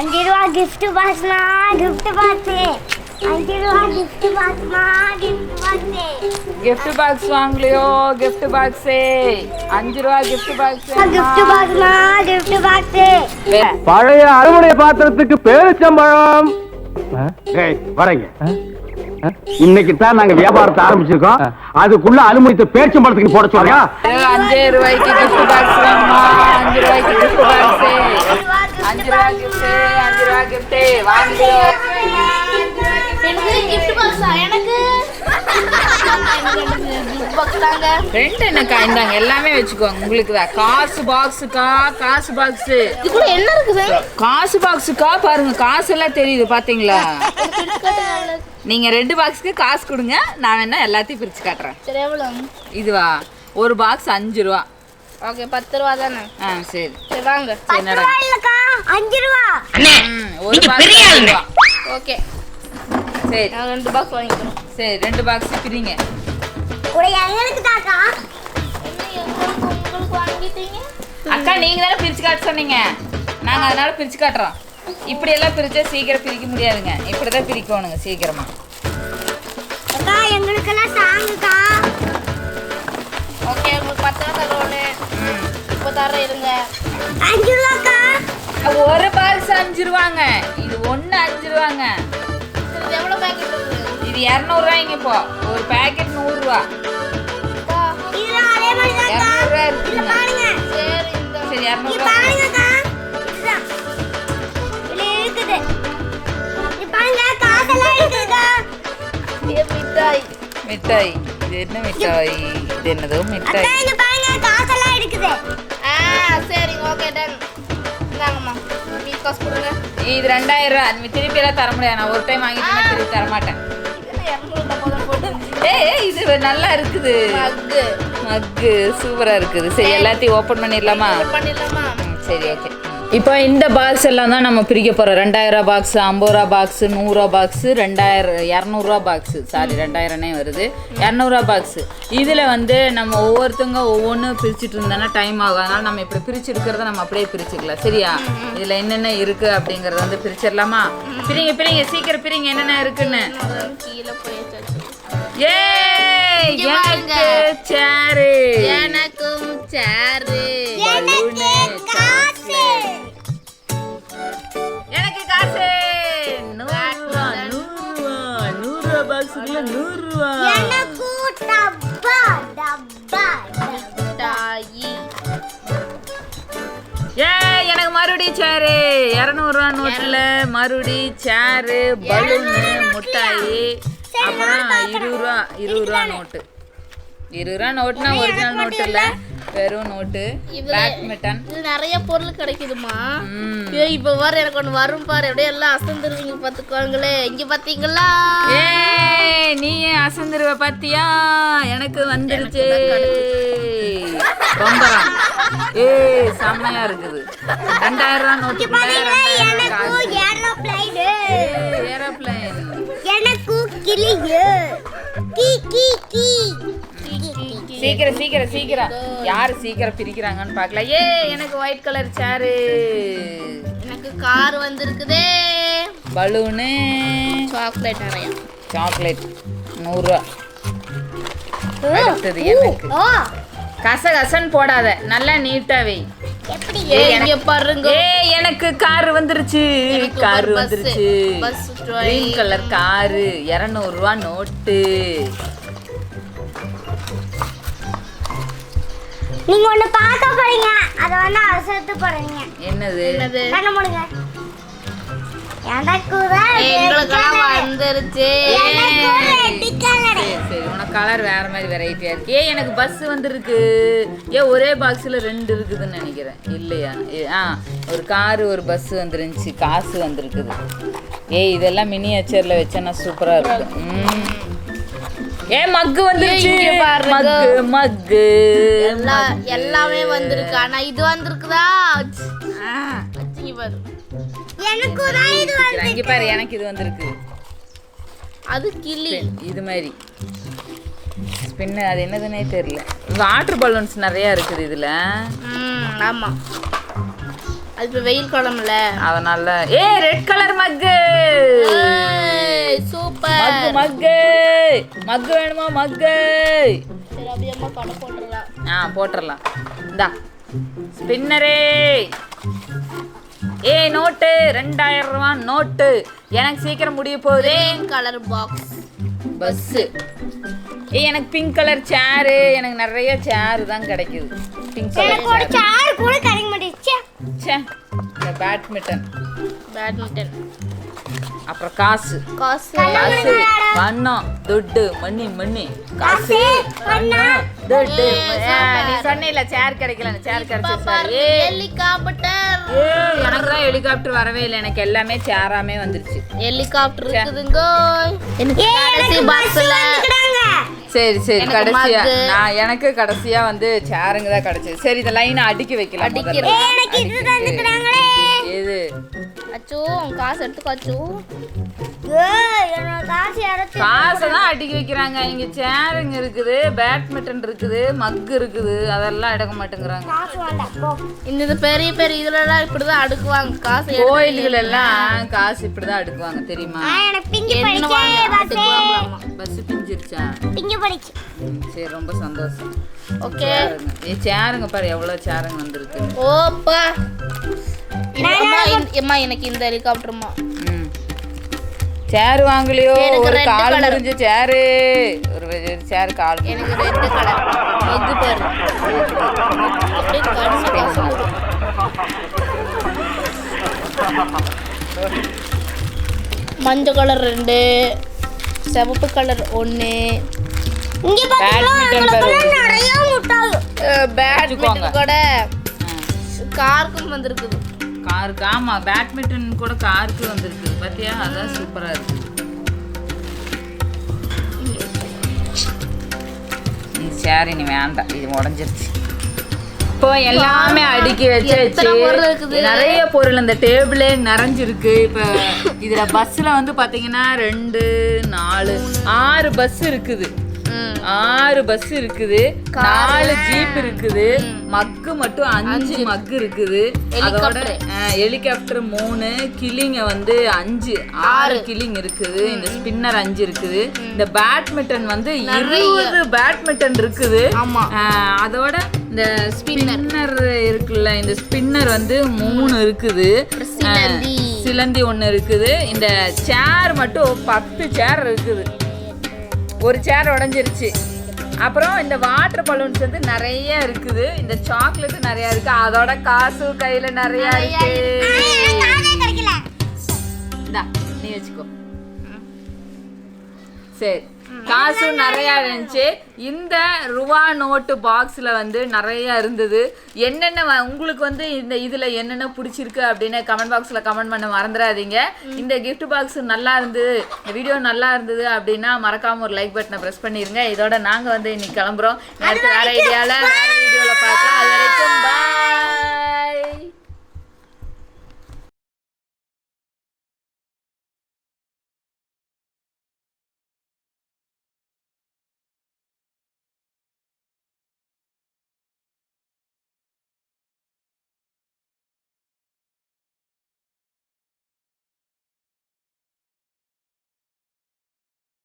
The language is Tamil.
5 ரூபா gift boxனா gift box. 5 ரூபா gift boxனா gift box. gift box வாங்கலையோ gift box 5 ரூபா gift box gift boxனா gift box. பழைய அறுவடை பாத்திரத்துக்கு பேரிச்சம்பழம். ஏய் வரங்க. இன்னைக்கு தான் நாங்க வியாபாரத்தை ஆரம்பிச்சிருக்கோம். அதுக்குள்ள அனுமதித்த பேரிச்சம்பழத்துக்கு போட சொல்றியா? 5 ரூபாய்க்கு gift box வேணுமா? 5 ரூபாய்க்கு gift box. 5 ரூபா gift, 5 ரூபா gift வாங்கியோ. எனக்கு gift box எனக்கு gift box தாங்க. ரெண்டு என்னக்கா இந்தாங்க எல்லாமே வெச்சுக்கோங்க. உங்களுக்கு தான் காசு பாக்ஸ்க்கா, காசு பாக்ஸ். இதுக்குள்ள என்ன இருக்குது? காசு பாக்ஸ்க்கா பாருங்க. காசு எல்லாம் தெரியுது பாத்தீங்களா? நீங்க 2 பாக்ஸ்க்கு காசு கொடுங்க. நான் வேணா எல்லாத்தையும் பிரிச்சு காட்டுறேன். சரி எவ்வளவு? இதுவா? ஒரு பாக்ஸ் 5 ரூபா. ஓகே 10 ரூபா தானே? சரி. சரி வாங்க. 10 ரூபா இல்லக்கா 5 ரூபா. ஒரு பாக்ஸ் 5 ரூபா. ஓகே. சரி. நான் 2 பாக்ஸ் வாங்கிக்கிறோம். சரி 2 பாக்ஸ் பிரிங்க. கூட எங்களுக்கு தாக்கா. என்ன உங்களுக்கு வாங்கிட்டீங்க? அக்கா நீங்க தானே பிரிச்சு காட்ட சொன்னீங்க. நாங்க அதனால பிரிச்சு காட்டுறோம். இப்படி எல்லாம் பிரிச்சா சீக்கிரம் பிரிக்க முடியாதுங்க. இப்படிதான் பிரிக்கணுங்க சீக்கிரமா. அக்கா எங்களுக்கெல்லாம் சாங்குக்கா. ஓகே உங்களுக்கு 10 ரூபா தரோனே. இப்போ தர இருங்க. 5 ரூபாக்கா. ஒரு பாக்ஸ் 5 ரூபாங்க. இது ஒண்ணு 5 ரூபாங்க. இது எவ்வளவு பாக்கெட் இருக்கு? இது 200 ரூபாய்ங்க இப்போ. ஒரு பாக்கெட் 100 ரூபா. இது அதே மாதிரி தான். 200 ரூபா இருக்குங்க. பாருங்க. சரி இந்த. சரி 200 இது ரூபா. பாருங்கக்கா. இதுதான். இதுல இருக்குது. இது பாருங்க காசெல்லாம் இருக்குக்கா. இது மிட்டாய். மிட்டாய். இது என்ன மிட்டாய்? இது என்னதோ மிட்டாய். அக்கா இங்க பாருங்க காசெல்லாம் இருக்குது. சரி ஓகே டன். இந்தாங்கம்மா. நீ காசு கொடுங்க. இது 2000 ரூபா. நீ திருப்பி எல்லாம் தர முடியாது. நான் ஒரு டைம் வாங்கிட்டேன்னா திருப்பி தர மாட்டேன். இதுல 250 போட்டு. ஏய் இது நல்லா இருக்குது. மக்கு சூப்பரா இருக்குது. சரி எல்லாத்தையும் ஓபன் பண்ணிடலாமா? பண்ணிடலாமா? சரி ஓகே. இப்போ இந்த பாக்ஸ் எல்லாம் தான் நம்ம பிரிக்க போகிறோம். 2000 ரூபா பாக்ஸ், 50 ரூபா பாக்ஸ், 100 ரூபா பாக்ஸ், 200 ரூபா பாக்ஸ். சாரி 2000 வருது. 200 ரூபா பாக்ஸ். இதில் வந்து நம்ம ஒவ்வொருத்தவங்க ஒவ்வொன்றும் பிரிச்சுட்டு இருந்தோன்னா டைம் ஆகும். அதனால நம்ம இப்படி பிரிச்சு இருக்கிறத நம்ம அப்படியே பிரிச்சுக்கலாம். சரியா? இதில் என்னென்ன இருக்கு அப்படிங்கறத வந்து பிரிச்சிடலாமா? பிரிங்க பிரிங்க சீக்கிரம் பிரிங்க என்னென்ன இருக்குன்னு. கீழே போயிடுச்சு. ஏய் எனக்கு சேரு. எனக்கும் சேரு. பலூனு காசு. எனக்கு காசு 100 ரூபா 100 ரூபா பாக்ஸ்க்குள்ள 100 ரூபா. எனக்கு டப்பா டப்பா டாயி. ஏய் எனக்கு மறுபடியும் சேரு. 200 ரூபா நோட்ல மறுபடியும் சேரு, பலூனு, முட்டாயி, அப்புறம் 20 ரூபா நோட்டு. 20 ரூபா நோட்டுனா ஒரிஜினல் நோட்டு இல்ல, வெறும் நோட்டு. பேட்மிண்டன். இது நிறைய பொருள் கிடைக்குதுமா. இப்ப வர எனக்கு ஒன்று வரும் பாரு. அப்படியே எல்லாம் அசந்துருவீங்க பார்த்துக்கோங்களே. இங்க பாத்தீங்களா? ஏய் நீ அசந்துருவ பாத்தியா? எனக்கு வந்துருச்சு. ரொம்பரம். ஏய் செம்மையா இருக்குது. 2000 ரூபா நோட்டு. ஏரோப்ளேன். எனக்கு கிளியு. Key key key. சீக்கிரம் சீக்கிரம் சீக்கிரம். யாரு சீக்கிரம் பிரிக்கிறாங்கன்னு பார்க்கலாம். ஏ எனக்கு ஒயிட் கலர் சேரு. எனக்கு கார் வந்திருக்குதே. பலூனு, சாக்லேட் நிறைய. சாக்லேட் 100 ரூபா. அடுத்தது எனக்கு. கசகசன்னு போடாத, நல்லா நீட்டா வை. இங்க பாருங்க. ஏய் எனக்கு கார் வந்துருச்சு. கார் வந்துருச்சு. Green colour car. 200 ரூபா நோட்டு. நீங்க ஒண்ணு பார்க்க போறீங்க. அத வந்து அவசரத்து போறீங்க. என்னது? கண்ண மூடுங்க. எனக்கு எங்களுக்கெல்லாம் வந்துருச்சு. எனக்கு ரெட் கலர். சரி உனக்கு கலர் வேற மாதிரி வெரைட்டியா இருக்கு. ஏய் எனக்கு பஸ் வந்திருக்கு. ஏ ஒரே பாக்ஸ்ல 2 இருக்குதுன்னு நினைக்கிறேன். இல்லையா? ஒரு காரு ஒரு பஸ் வந்துருந்துச்சு. காசு வந்திருக்குது. ஏய் இதெல்லாம் மினியேச்சர்ல வச்சேன்னா சூப்பரா இருக்கு. ஏ மக்கு வந்துருச்சு. மக்கு மக்கு எல்லாமே வந்திருக்கு. ஆனா இது வந்திருக்குதா? வச்சிங்க பாரு. எனக்கு தான் இது வந்திருக்கு. இங்க பாரு எனக்கு இது வந்திருக்கு. அது கிளி. இது மாதிரி ஸ்பின். அது என்னதுன்னே தெரியல. வாட்டர் பலூன்ஸ் நிறைய இருக்குது இதுல. ஆமா அது இப்ப வெயில் காலம்ல அதனால ரெட் கலர் மக்கு. சூப்பர். மக்கு வேணுமா? மக்கு சரி அப்படியே அம்மா கடை போட்டுறலாம். போட்டுடலாம். இந்தா ஸ்பின்னரே. நோட்டு 2000 ரூபாய் நோட்டு. எனக்கு சீக்கிரம் முடிய போகுது. Colour box bus. எனக்கு பிங்க் கலர் சேரு. எனக்கு நிறைய சேரு தான் கிடைக்குது. பிங்க் கலர் சேர் கூட கிடைக்க மாட்டேங்குது. இந்த பேட்மிண்டன். அப்புறம் காசு வண்ணம் துட்டு மண்ணி காசு வண்ணம் துட்டு. நீ சொன்ன சேர் கிடைக்கல. சேர் கிடைச்சிருச்சு. ஹெலிகாப்டர். எனக்கு தான் ஹெலிகாப்டர் வரவே இல்லை. எனக்கு எல்லாமே சேராமே வந்துருச்சு. ஹெலிகாப்டர் இருக்குதுங்க. எனக்கு கடைசி பாக்ஸ்ல சரி கடைசியா எனக்கு கடைசியா வந்து சேருங்க தான் கிடைச்சது. சரி இந்த லைனை அடுக்கி வைக்கலாம். எது அச்சோ காசு எடுத்துக்கோ. அச்சோ காசை தான் அடுக்கி வைக்கிறாங்க. இங்க சேருங்க இருக்குது, பேட்மிண்டன் இருக்குது, மக்கு இருக்குது. அதெல்லாம் எடுக்க மாட்டேங்கிறாங்க. இந்த பெரிய இதுல எல்லாம் இப்படிதான் அடுக்குவாங்க காசு. கோயில்கள் எல்லாம் காசு இப்படிதான் அடுக்குவாங்க தெரியுமா? பஸ் பிஞ்சிருச்சா? சரி ரொம்ப சந்தோஷம். ஓகே சேருங்க பாரு எவ்வளவு சேருங்க வந்திருக்கு. ஓப்பா அம்மா எனக்கு இந்த ஹெலிகாப்டர்மா. சேர் வாங்கலையோ? ஒரு கால் முடிஞ்ச சேரு. ஒரு சேர் கால். எனக்கு ரெட் கலர் மக்கு பாரு. அப்படியே காசு மஞ்சள் கலர் 2, சிவப்பு கலர் 1. இங்க பாத்தீங்களா நிறைய முட்டாள். பேட்மிண்டன் கூட காருக்கும் வந்திருக்குது. காருக்கு ஆமா பேட்மிண்டன் கூட காருக்கு வந்திருக்கு பாத்தியா? அதான் சூப்பரா இருக்கு. இந்த சேர் இனி வேண்டாம், இது உடஞ்சிருச்சு. இப்போ எல்லாமே அடுக்கி வச்சு நிறைய பொருள் இந்த டேபிளே நிறைஞ்சிருக்கு. இப்போ இதுல பஸ்ல வந்து பாத்தீங்கன்னா 2, 4, 6 பஸ் இருக்குது. 6 பஸ் இருக்குது, 4 ஜீப் இருக்குது, மக்கு மட்டும் 5 மக்கு இருக்குது. அதோட ஹெலிகாப்டர் 3, கிளிங்க வந்து 6 கிளிங் இருக்குது. இந்த ஸ்பின்னர் 5 இருக்குது. இந்த பேட்மிண்டன் வந்து 20 பேட்மிண்டன் இருக்குது. அதோட இந்த ஸ்பின்னர் இருக்குல்ல, இந்த ஸ்பின்னர் வந்து 3 இருக்குது. சிலந்தி 1 இருக்குது. இந்த சேர் மட்டும் 10 சேர் இருக்குது. ஒரு சேர் உடஞ்சிருச்சு. அப்புறம் இந்த வாட்டர் பலூன்ஸ் வந்து நிறைய இருக்குது. இந்த சாக்லேட் நிறைய இருக்கு. அதோட காசு கையில நிறைய இருக்கு. நீ வச்சுக்கோ. சரி காசு நிறைய இருந்துச்சு. இந்த ரூபா நோட்டு பாக்ஸ்ல வந்து நிறைய இருந்தது. என்னென்ன உங்களுக்கு வந்து இந்த இதுல என்னென்ன பிடிச்சிருக்கு அப்படின்னு கமெண்ட் பாக்ஸ்ல கமெண்ட் பண்ண மறந்துடாதீங்க. இந்த கிஃப்ட் பாக்ஸ் நல்லா இருந்தது, இந்த வீடியோ நல்லா இருந்தது அப்படின்னா மறக்காம ஒரு லைக் பட்டனை பிரஸ் பண்ணிருங்க. இதோட நாங்க வந்து இன்னைக்கு கிளம்புறோம். வேற ஐடியால